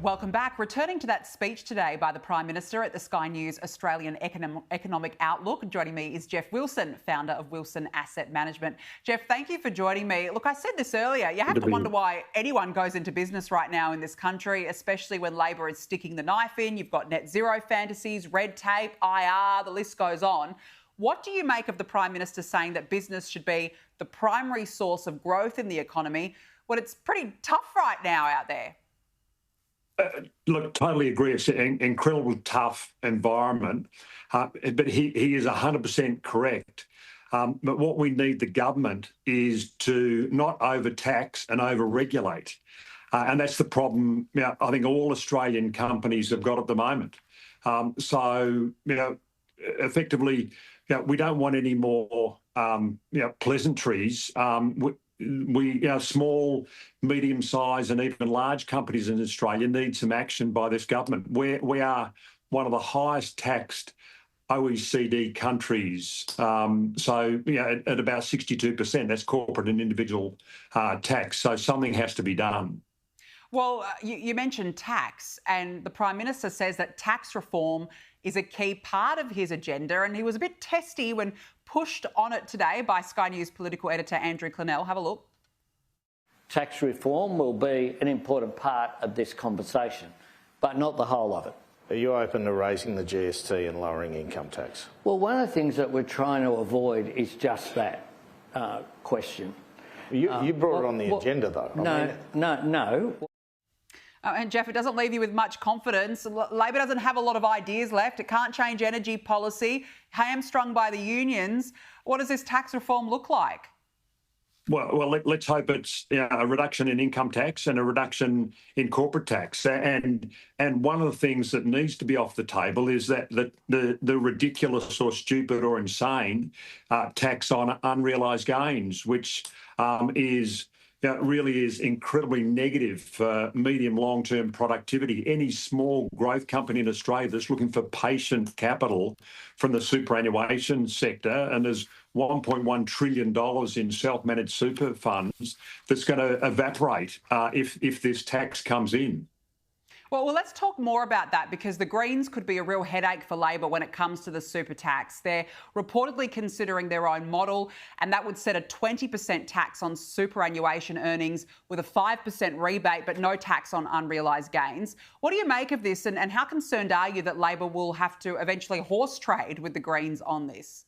Welcome back. Returning to that speech today by the Prime Minister at the Sky News Australian Economic Outlook, joining me is Geoff Wilson, founder of Wilson Asset Management. Geoff, thank you for joining me. Look, I said this earlier, you have to wonder why anyone goes into business right now in this country, especially when Labor is sticking the knife in. You've got net zero fantasies, red tape, IR, the list goes on. What do you make of the Prime Minister saying that business should be the primary source of growth in the economy when it's pretty tough right now out there? Look, totally agree. It's an incredibly tough environment, but he is 100% correct. But what we need the government is to not overtax and overregulate. And that's the problem, I think all Australian companies have got at the moment. Effectively, we don't want any more, pleasantries. Small, medium-sized and even large companies in Australia need some action by this government. We are one of the highest taxed OECD countries. At about 62%, that's corporate and individual tax. So something has to be done. Well, you mentioned tax, and the Prime Minister says that tax reform is a key part of his agenda, and he was a bit testy when pushed on it today by Sky News political editor Andrew Clennell. Have a look. Tax reform will be an important part of this conversation, but not the whole of it. Are you open to raising the GST and lowering income tax? Well, one of the things that we're trying to avoid is just that question. You brought it on the agenda, though. No. And Geoff, it doesn't leave you with much confidence. Labor doesn't have a lot of ideas left. It can't change energy policy, hamstrung by the unions. What does this tax reform look like? Well, let's hope it's a reduction in income tax and a reduction in corporate tax. And one of the things that needs to be off the table is that the ridiculous or stupid or insane tax on unrealised gains, which really is incredibly negative for medium long-term productivity. Any small growth company in Australia that's looking for patient capital from the superannuation sector, and there's $1.1 trillion in self-managed super funds that's going to evaporate if this tax comes in. Well, let's talk more about that, because the Greens could be a real headache for Labor when it comes to the super tax. They're reportedly considering their own model, and that would set a 20% tax on superannuation earnings with a 5% rebate, but no tax on unrealised gains. What do you make of this, and how concerned are you that Labor will have to eventually horse trade with the Greens on this?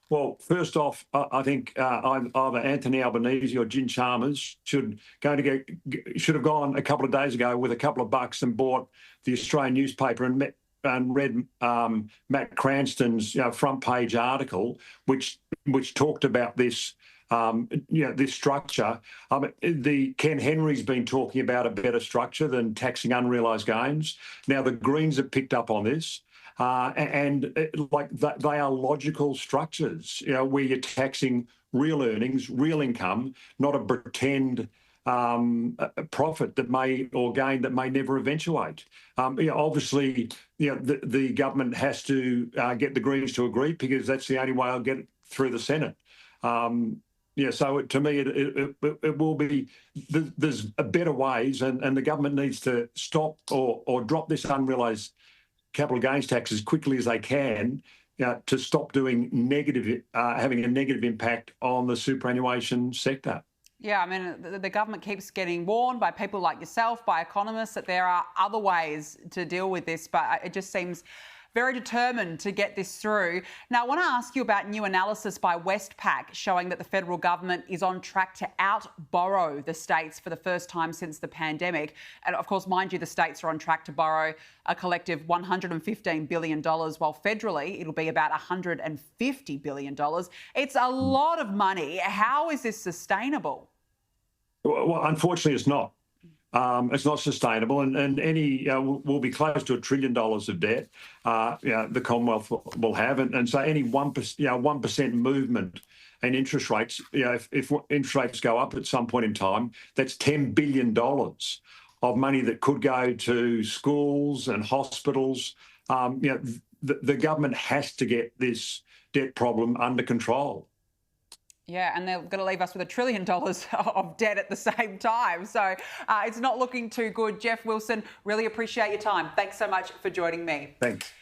Well, first off, I think either Anthony Albanese or Jim Chalmers should have gone a couple of days ago with a couple of bucks and bought the Australian newspaper and read Matt Cranston's front page article, which talked about this. This structure. Ken Henry's been talking about a better structure than taxing unrealised gains. Now the Greens have picked up on this. They are logical structures, where you're taxing real earnings, real income, not a pretend profit or gain that may never eventuate. Obviously, the government has to get the Greens to agree, because that's the only way I'll get it through the Senate. So to me, it will be. There's better ways, and the government needs to stop or drop this unrealised capital gains tax as quickly as they can, to stop doing having a negative impact on the superannuation sector. Yeah, I mean, the government keeps getting warned by people like yourself, by economists, that there are other ways to deal with this, but it just seems very determined to get this through. Now, I want to ask you about new analysis by Westpac showing that the federal government is on track to out-borrow the states for the first time since the pandemic. And of course, mind you, the states are on track to borrow a collective $115 billion, while federally it'll be about $150 billion. It's a lot of money. How is this sustainable? Well, unfortunately, it's not. It's not sustainable, and any will be close to $1 trillion of debt. The Commonwealth will have, and so any 1% movement in interest rates, if interest rates go up at some point in time, that's $10 billion of money that could go to schools and hospitals. The government has to get this debt problem under control. Yeah, and they're going to leave us with $1 trillion of debt at the same time. So it's not looking too good. Geoff Wilson, really appreciate your time. Thanks so much for joining me. Thanks.